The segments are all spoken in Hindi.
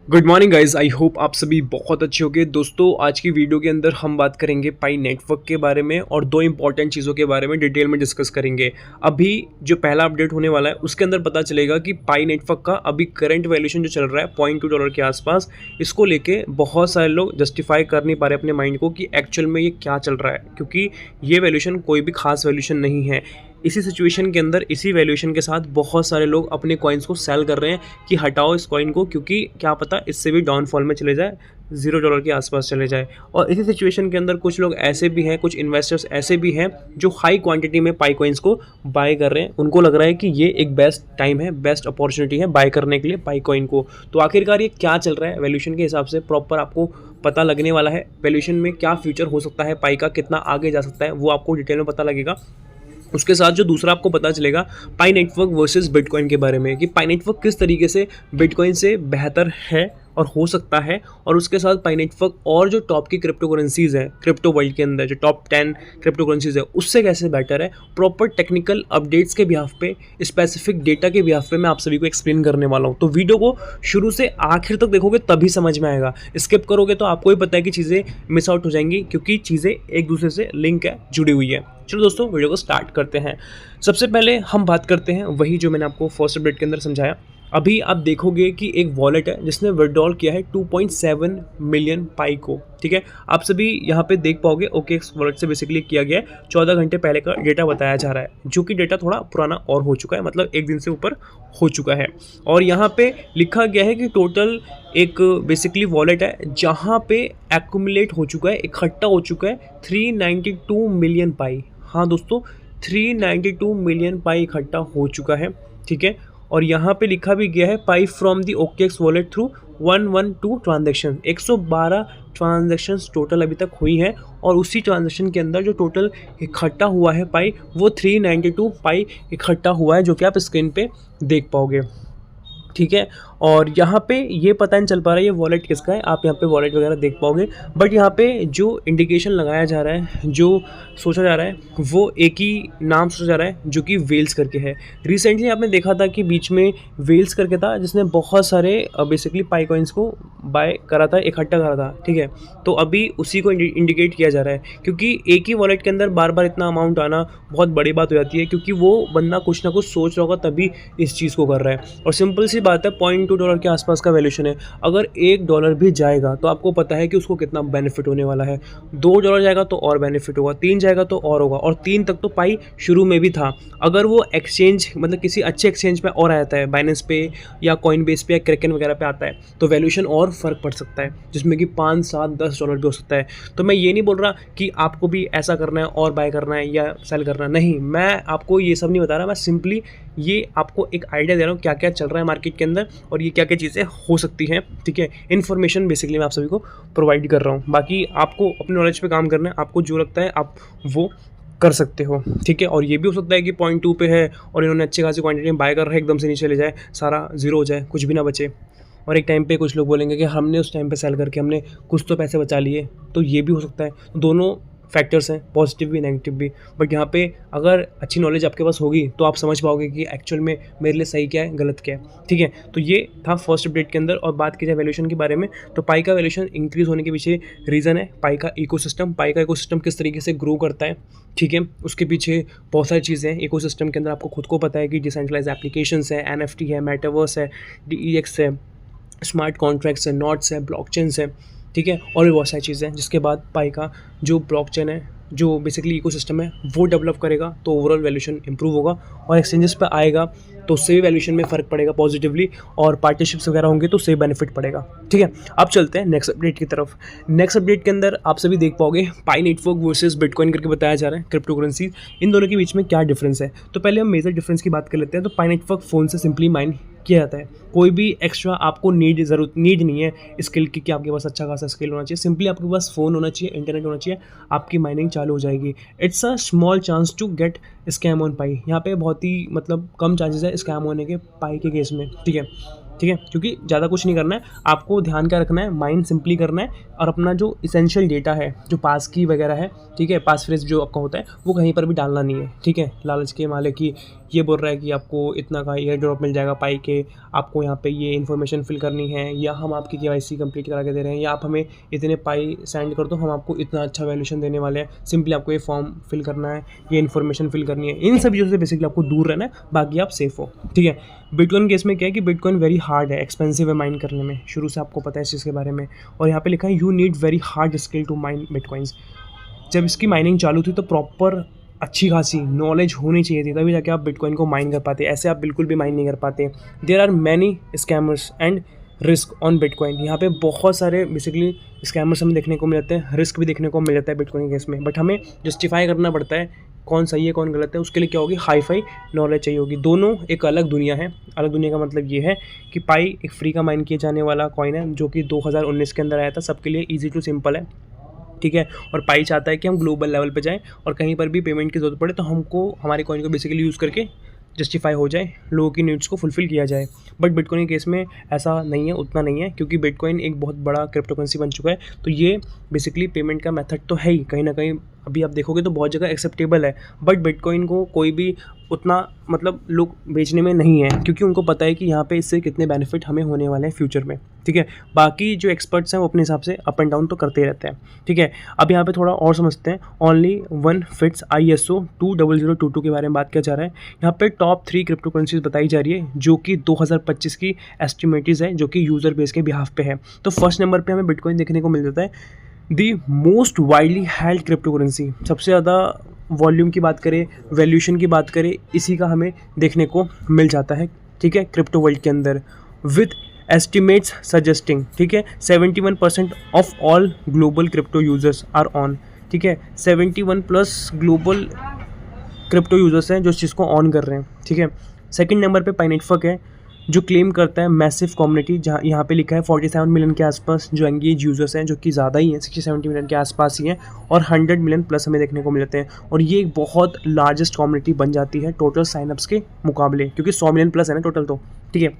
Good morning guys. I hope आप सभी बहुत अच्छे होंगे। दोस्तों आज की वीडियो के अंदर हम बात करेंगे पाई नेटवर्क के बारे में और दो इंपॉर्टेंट चीज़ों के बारे में डिटेल में डिस्कस करेंगे। अभी जो पहला अपडेट होने वाला है उसके अंदर पता चलेगा कि पाई नेटवर्क का अभी करंट वैल्यूएशन जो चल रहा है $0.2 के आसपास, इसको लेके बहुत सारे लोग जस्टिफाई कर नहीं पा रहे अपने माइंड को कि एक्चुअल में ये क्या चल रहा है, क्योंकि ये वैल्यूएशन कोई भी खास वैल्यूएशन नहीं है। इसी सिचुएशन के अंदर इसी वैल्यूएशन के साथ बहुत सारे लोग अपने कॉइन्स को सेल कर रहे हैं कि हटाओ इस कॉइन को, क्योंकि क्या पता इससे भी डाउनफॉल में चले जाए, $0 के आसपास चले जाए। और इसी सिचुएशन के अंदर कुछ लोग ऐसे भी हैं, कुछ इन्वेस्टर्स ऐसे भी हैं जो हाई क्वांटिटी में पाई कॉइन्स को बाय कर रहे हैं। उनको लग रहा है कि ये एक बेस्ट टाइम है, बेस्ट अपॉर्चुनिटी है बाय करने के लिए पाई कॉइन को। तो आखिरकार ये क्या चल रहा है वैल्यूएशन के हिसाब से प्रॉपर आपको पता लगने वाला है। वैल्यूएशन में क्या फ्यूचर हो सकता है, पाई का कितना आगे जा सकता है, वो आपको डिटेल में पता लगेगा। उसके साथ जो दूसरा आपको पता चलेगा पाई नेटवर्क वर्सेस बिटकॉइन के बारे में, कि पाई नेटवर्क किस तरीके से बिटकॉइन से बेहतर है और हो सकता है। और उसके साथ पाई नेटवर्क और जो टॉप की क्रिप्टो करेंसीज है क्रिप्टो वर्ल्ड के अंदर, जो टॉप 10 क्रिप्टो करेंसीज है उससे कैसे बेटर है, प्रॉपर टेक्निकल अपडेट्स के बिहाफ पे, स्पेसिफिक डेटा के बिहाफ पे मैं आप सभी को एक्सप्लेन करने वाला हूँ। तो वीडियो को शुरू से आखिर तक देखोगे तभी समझ में आएगा। स्किप करोगे तो आपको ही पता है कि चीज़ें मिस आउट हो जाएंगी, क्योंकि चीज़ें एक दूसरे से लिंक है, जुड़ी हुई है। चलो दोस्तों वीडियो को स्टार्ट करते हैं। सबसे पहले हम बात करते हैं वही जो मैंने आपको फर्स्ट अपडेट के अंदर समझाया। अभी आप देखोगे कि एक वॉलेट है जिसने विड्रॉल किया है 2.7 मिलियन पाई को। ठीक है, आप सभी यहाँ पे देख पाओगे OKX वॉलेट से बेसिकली किया गया है। 14 घंटे पहले का डेटा बताया जा रहा है, जो कि डेटा थोड़ा पुराना और हो चुका है, मतलब एक दिन से ऊपर हो चुका है। और यहाँ पे लिखा गया है कि टोटल एक बेसिकली वॉलेट है जहाँ पे एक्यूमुलेट हो चुका है, इकट्ठा हो चुका है 392 मिलियन पाई। हाँ दोस्तों, 392 मिलियन पाई इकट्ठा हो चुका है। ठीक है, और यहाँ पे लिखा भी गया है Pi from the OKX wallet through 112 transaction. 112 transactions total अभी तक हुई है, और उसी ट्रांजेक्शन के अंदर जो टोटल इकट्ठा हुआ है पाई, वो 392 पाई इकट्ठा हुआ है, जो कि आप स्क्रीन पे देख पाओगे। ठीक है, और यहाँ पे ये पता नहीं चल पा रहा है ये वॉलेट किसका है। आप यहाँ पे वॉलेट वगैरह देख पाओगे, बट यहाँ पे जो इंडिकेशन लगाया जा रहा है, जो सोचा जा रहा है, वो एक ही नाम सोचा जा रहा है, जो कि वेल्स करके है। रिसेंटली आपने देखा था कि बीच में वेल्स करके था जिसने बहुत सारे बेसिकली पाई कॉइन्स को बाय करा था, इकट्ठा करा था। ठीक है, तो अभी उसी को इंडिकेट किया जा रहा है, क्योंकि एक ही वॉलेट के अंदर बार बार इतना अमाउंट आना बहुत बड़ी बात हो जाती है, क्योंकि वो बंदा कुछ ना कुछ सोच रहा होगा तभी इस चीज़ को कर रहा है। और सिंपल सी बात है, $0.2 के आसपास का वैल्यूएशन है। अगर $1 भी जाएगा तो आपको पता है कि उसको कितना बेनिफिट होने वाला है। $2 जाएगा तो और बेनिफिट होगा, 3 जाएगा तो और होगा, और 3 तक तो पाई शुरू में भी था। अगर वो एक्सचेंज मतलब किसी अच्छे एक्सचेंज पे और आ जाता है, बाइनेंस पे या कॉइनबेस पे या क्रैकन वगैरह पे आता है, तो वैल्यूएशन और फर्क पड़ सकता है, जिसमें कि 5, 7, $10 भी हो सकता है। तो मैं ये नहीं बोल रहा कि आपको भी ऐसा करना है और बाय करना है या सेल करना है, नहीं, मैं आपको ये सब नहीं बता रहा। मैं सिंपली ये आपको एक आइडिया दे रहा हूँ क्या क्या चल रहा है मार्केट के अंदर और ये क्या क्या चीज़ें हो सकती हैं। ठीक है, इन्फॉर्मेशन बेसिकली मैं आप सभी को प्रोवाइड कर रहा हूँ। बाकी आपको अपने नॉलेज पे काम करना है, आपको जो लगता है आप वो कर सकते हो। ठीक है, और ये भी हो सकता है कि 0.2 पे है और इन्होंने अच्छी खासी क्वांटिटी में बाय कर रहा है, एकदम से नीचे ले जाए, सारा जीरो हो जाए, कुछ भी ना बचे, और एक टाइम पे कुछ लोग बोलेंगे कि हमने उस टाइम पे सेल करके हमने कुछ तो पैसे बचा लिए। तो ये भी हो सकता है, दोनों फैक्टर्स हैं, पॉजिटिव भी नेगेटिव भी। बट यहाँ पे अगर अच्छी नॉलेज आपके पास होगी तो आप समझ पाओगे कि एक्चुअल में मेरे लिए सही क्या है, गलत क्या है। ठीक है, तो ये था फर्स्ट अपडेट के अंदर। और बात की जाए वैल्यूएशन के बारे में, तो पाई का वैल्यूएशन इंक्रीज होने के पीछे रीज़न है पाई का इकोसिस्टम। पाई का इकोसिस्टम किस तरीके से ग्रो करता है, ठीक है, उसके पीछे बहुत सारी चीज़ें हैं। इकोसिस्टम के अंदर आपको खुद को पता है कि डिसेंट्रलाइज एप्लीकेशंस है, NFT है, मेटावर्स है, DEX है, स्मार्ट कॉन्ट्रैक्ट्स है, नोट्स है, ब्लॉकचेन्स है। ठीक है, और भी बहुत सारी चीज़ें हैं, जिसके बाद पाई का जो ब्लॉकचेन है, जो बेसिकली इकोसिस्टम है, वो डेवलप करेगा तो ओवरऑल वैल्यूएशन इंप्रूव होगा, और एक्सचेंजेस पे आएगा तो उससे भी वैल्यूएशन में फ़र्क पड़ेगा पॉजिटिवली, और पार्टनरशिप्स वगैरह होंगे तो उससे बेनिफिट पड़ेगा। ठीक है, अब चलते हैं नेक्स्ट अपडेट की तरफ। नेक्स्ट अपडेट के अंदर आप सभी देख पाओगे पाई नेटवर्क वर्सेस बिटकॉइन करके बताया जा रहा है, क्रिप्टो करेंसी। इन दोनों के बीच में क्या डिफरेंस है, तो पहले हम मेजर डिफरेंस की बात कर लेते हैं। तो पाई नेटवर्क फ़ोन से सिंपली माइन किया जाता है, कोई भी एक्स्ट्रा आपको नीड नहीं है स्किल की कि आपके पास अच्छा खासा स्किल होना चाहिए। सिंपली आपके पास फ़ोन होना चाहिए, इंटरनेट होना चाहिए, आपकी माइनिंग चालू हो जाएगी। It's a small chance to get scam on Pi. यहाँ पे बहुत ही मतलब कम चांसेस है स्कैम होने के पाई के केस में। ठीक है, ठीक है, क्योंकि ज़्यादा कुछ नहीं करना है, आपको ध्यान क्या रखना है, माइंड सिंपली करना है, और अपना जो इसेंशियल डेटा है, जो पास की वगैरह है, ठीक है, पास फ्रेज जो आपका होता है, वो कहीं पर भी डालना नहीं है। ठीक है, लालच के माले की ये बोल रहा है कि आपको इतना का एयर ड्रॉप मिल जाएगा पाई के, आपको यहाँ पे ये इन्फॉर्मेशन फिल करनी है, या हम आपकी KYC कंप्लीट करा के दे रहे हैं, या आप हमें इतने पाई सेंड कर दो, हम आपको इतना अच्छा वैल्यूएशन देने वाले हैं, सिंपली आपको ये फॉर्म फिल करना है, ये इन्फॉर्मेशन फिल करनी है। इन सब चीज़ों से बेसिकली आपको दूर रहना है, बाकी आप सेफ हो, ठीक है। बिटकॉइन केस में क्या है कि बिटकॉइन वेरी हार्ड है, एक्सपेंसिव है माइन करने में, शुरू से आपको पता है इस चीज़ के बारे में। और यहाँ पे लिखा है you need very hard skill to mine bitcoins. जब इसकी माइनिंग चालू थी तो प्रॉपर अच्छी खासी नॉलेज होनी चाहिए थी, तभी जाके आप बिटकॉइन को माइन कर पाते, ऐसे आप बिल्कुल भी माइन नहीं कर पाते। There are many scammers and risk on bitcoin. यहाँ पे बहुत सारे बेसिकली स्कैमर्स हमें देखने को मिल जाते हैं, रिस्क भी देखने को मिल जाता है बिटकॉइन केस में, बट हमें जस्टिफाई करना पड़ता है कौन सही है कौन गलत है। उसके लिए क्या होगी, हाई फाई नॉलेज चाहिए होगी। दोनों एक अलग दुनिया है। अलग दुनिया का मतलब ये है कि पाई एक फ्री का माइन किए जाने वाला कॉइन है, जो कि 2019 के अंदर आया था, सबके लिए ईजी टू सिंपल है, ठीक है। और पाई चाहता है कि हम ग्लोबल लेवल पे जाएं और कहीं पर भी पेमेंट की ज़रूरत पड़े तो हमको हमारे कॉइन को बेसिकली यूज़ करके जस्टिफाई हो जाए, लोगों की नीड्स को फुलफ़िल किया जाए। बट बिटकॉइन केस में ऐसा नहीं है, उतना नहीं है, क्योंकि बिटकॉइन एक बहुत बड़ा क्रिप्टो करेंसी बन चुका है। तो ये बेसिकली पेमेंट का मेथड तो है ही, कहीं ना कहीं अभी आप देखोगे तो बहुत जगह एक्सेप्टेबल है, बट बिटकॉइन को कोई भी उतना मतलब लोग बेचने में नहीं है, क्योंकि उनको पता है कि यहाँ पे इससे कितने बेनिफिट हमें होने वाले हैं फ्यूचर में, ठीक है। बाकी जो एक्सपर्ट्स हैं वो अपने हिसाब से अप एंड डाउन तो करते ही रहते हैं, ठीक है। अब यहाँ पे थोड़ा और समझते हैं। ओनली वन फिट्स ISO 20022 के बारे में बात किया जा रहा है। यहाँ पे टॉप 3 क्रिप्टो करेंसीज बताई जा रही है, जो कि 2025 की एस्टिमेटीज है, जो कि यूज़र बेस के बिहाफ पे है। तो फर्स्ट नंबर पे हमें बिटकॉइन देखने को मिल जाता है। The most widely held crypto currency, सबसे ज़्यादा वॉल्यूम की बात करें, वैल्यूएशन की बात करें, इसी का हमें देखने को मिल जाता है, ठीक है, क्रिप्टो वर्ल्ड के अंदर। विद एस्टिमेट्स सजेस्टिंग, ठीक है, 71% of all global crypto users are on, ठीक है। 71+ ग्लोबल क्रिप्टो यूजर्स हैं जो इस चीज़ को ऑन कर रहे हैं, ठीक है। सेकंड नंबर पे पाइनेटवर्क है, जो क्लेम करता है मैसिव कम्युनिटी, जहाँ यहाँ पे लिखा है 47 मिलियन के आसपास जो एंगेज यूजर्स हैं, जो कि ज़्यादा ही हैं, 60-70 मिलियन के आसपास ही हैं, और 100 मिलियन प्लस हमें देखने को मिल जाते हैं। और ये एक बहुत लार्जेस्ट कम्युनिटी बन जाती है टोटल साइनअप्स के मुकाबले, क्योंकि 100 मिलियन प्लस है ना टोटल, तो ठीक है।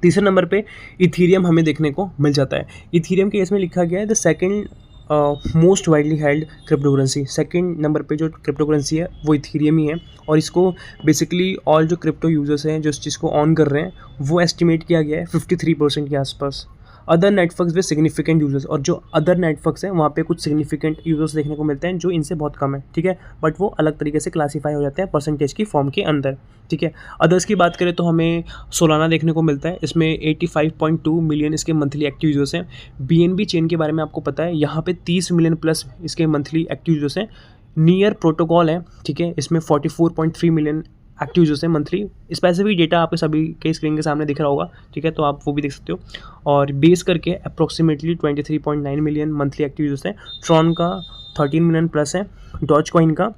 तीसरे नंबर पे इथीरियम हमें देखने को मिल जाता है। इथीरियम के इसमें लिखा गया है the second most widely held crypto currency. Second number पे जो क्रिप्टो करेंसी है वो इथीरियम ही है, और इसको बेसिकली ऑल जो क्रिप्टो यूजर्स हैं जो इस चीज़ को ऑन कर रहे हैं, वो एस्टिमेट किया गया है 53% के आसपास। Other networks with significant users, और जो अदर नेटवर्क्स हैं वहाँ पे कुछ सिग्निफिकेंट यूजर्स देखने को मिलते हैं जो इनसे बहुत कम है, ठीक है, बट वो अलग तरीके से क्लासीफाई हो जाते हैं परसेंटेज की फॉर्म के अंदर, ठीक है। अदर्स की बात करें तो हमें सोलाना देखने को मिलता है, इसमें 85.2 मिलियन इसके मंथली एक्टिव यूजर्स हैं। BNB चेन के बारे में आपको पता है, यहाँ पे 30 मिलियन प्लस इसके मंथली एक्टिव यूजर्स हैं। नियर प्रोटोकॉल है, ठीक है, इसमें 44.3 मिलियन एक्टिव यूजर्स हैं मंथली। स्पेसिफिक डेटा आपके सभी के स्क्रीन के सामने दिख रहा होगा, ठीक है, तो आप वो भी देख सकते हो। और बेस करके approximately 23.9 million monthly active users हैं। ट्रॉन का 13 मिलियन प्लस है। डॉज कॉइन का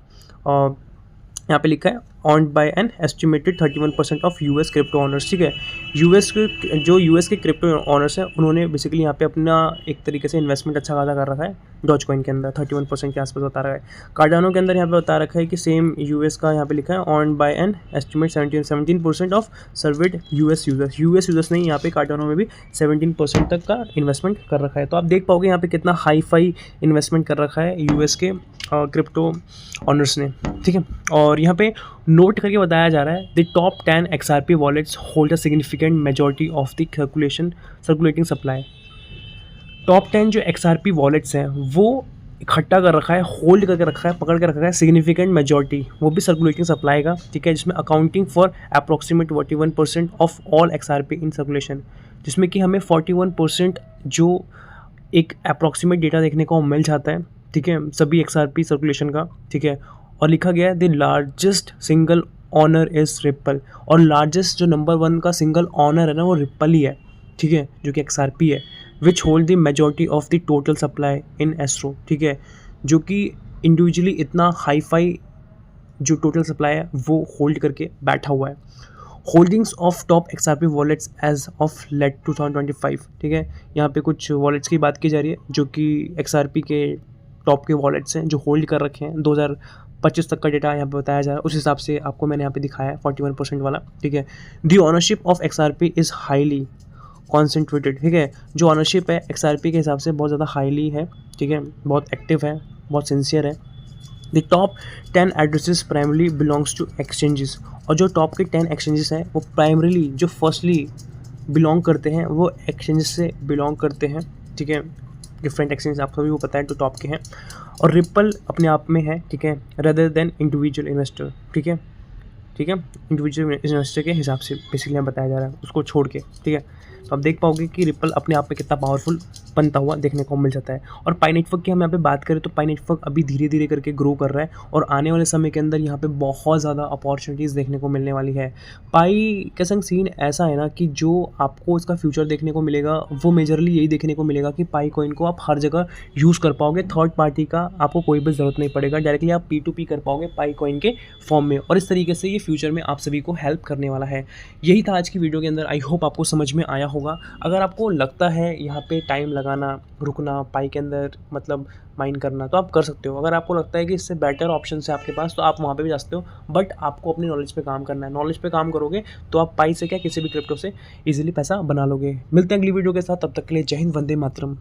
यहाँ पे लिखा है owned by an estimated 31% of US crypto owners, ठीक है। US के क्रिप्टो ऑनर्स हैं, उन्होंने बेसिकली यहाँ पे अपना एक तरीके से इन्वेस्टमेंट अच्छा खासा कर रखा है डॉज कॉइन के अंदर, 31% के आसपास बता रहा है। कार्डानो के अंदर यहाँ पे बता रखा है कि सेम US का यहाँ पे लिखा है owned by an estimate 17% of surveyed US users ने यहाँ पे कार्डानो में भी 17% तक का इन्वेस्टमेंट कर रखा है। तो आप देख पाओगे यहाँ पे कितना हाई फाई इन्वेस्टमेंट कर रखा है US के क्रिप्टो ऑनर्स ने, ठीक है। और यहाँ पे नोट करके बताया जा रहा है the top 10 XRP wallets hold a significant majority of the circulating supply. Top 10 जो XRP वॉलेट्स हैं वो इकट्ठा कर रखा है, होल्ड करके रखा है, पकड़ के रखा है सिग्निफिकेंट मेजॉरिटी, वो भी सर्कुलेटिंग सप्लाई का, ठीक है, जिसमें accounting for approximate 41% of all XRP in circulation, जिसमें कि हमें 41% जो एक अप्रॉक्सीमेट डेटा देखने को मिल जाता है, ठीक है, सभी XRP सर्कुलेशन का, ठीक है। और लिखा गया है the largest single owner is ripple, और लार्जेस्ट जो नंबर 1 का सिंगल ऑनर है ना वो रिप्पल ही है, ठीक है, जो कि XRP है, which hold the majority of the total supply in escrow, ठीक है, जो कि इंडिविजुअली इतना हाई फाई जो टोटल सप्लाई है वो होल्ड करके बैठा हुआ है। Holdings of top XRP wallets as of late 2025, ठीक है, यहाँ पे कुछ वॉलेट्स की बात की जा रही है जो कि XRP के टॉप के वॉलेट्स हैं जो होल्ड कर रखे हैं। 2025 तक का डेटा यहाँ पे बताया जा रहा है, उस हिसाब से आपको मैंने यहाँ पे दिखाया है 41% वाला, ठीक है। The ownership of XRP is highly concentrated, ठीक है, जो ऑनरशिप है XRP के हिसाब से बहुत ज़्यादा हाईली है, ठीक है, बहुत एक्टिव है, बहुत सिंसियर है। The top 10 addresses primarily belongs to exchanges, और जो टॉप के 10 एक्सचेंजेस हैं वो प्राइमरीली जो फर्स्टली बिलोंग करते हैं वो एक्सचेंजेस से बिलोंग करते हैं, ठीक है। डिफरेंट एक्सचेंज आप सभी को पता है जो टॉप के हैं। और रिपल अपने आप में है, ठीक है, रदर देन इंडिविजुअल इन्वेस्टर, ठीक है, ठीक है, इंडिविजुअल इन्वेस्टर के हिसाब से बेसिकली बताया जा रहा है उसको छोड़ के, ठीक है। तो आप देख पाओगे कि रिपल अपने आप में कितना पावरफुल बनता हुआ देखने को मिल जाता है। और पाई नेटवर्क की हम यहाँ पे बात करें तो पाई नेटवर्क अभी धीरे धीरे करके ग्रो कर रहा है और आने वाले समय के अंदर यहाँ पे बहुत ज़्यादा अपॉर्चुनिटीज़ देखने को मिलने वाली है। पाई का संग सीन ऐसा है ना कि जो आपको इसका फ्यूचर देखने को मिलेगा वो मेजरली यही देखने को मिलेगा कि पाई कॉइन को आप हर जगह यूज़ कर पाओगे, थर्ड पार्टी का आपको कोई भी ज़रूरत नहीं पड़ेगा, डायरेक्टली आप P2P कर पाओगे पाई कॉइन के फॉर्म में, और इस तरीके से ये फ्यूचर में आप सभी को हेल्प करने वाला है। यही था आज की वीडियो के अंदर, आई होप आपको समझ में आया होगा। अगर आपको लगता है यहाँ पे टाइम लगाना, रुकना, पाई के अंदर मतलब माइन करना, तो आप कर सकते हो। अगर आपको लगता है कि इससे बेटर ऑप्शन है आपके पास तो आप वहाँ पे भी जा सकते हो, बट आपको अपनी नॉलेज पे काम करना है। नॉलेज पे काम करोगे तो आप पाई से क्या किसी भी क्रिप्टो से इजीली पैसा बना लोगे। मिलते हैं अगली वीडियो के साथ, तब तक के लिए जय हिंद, वंदे मातरम।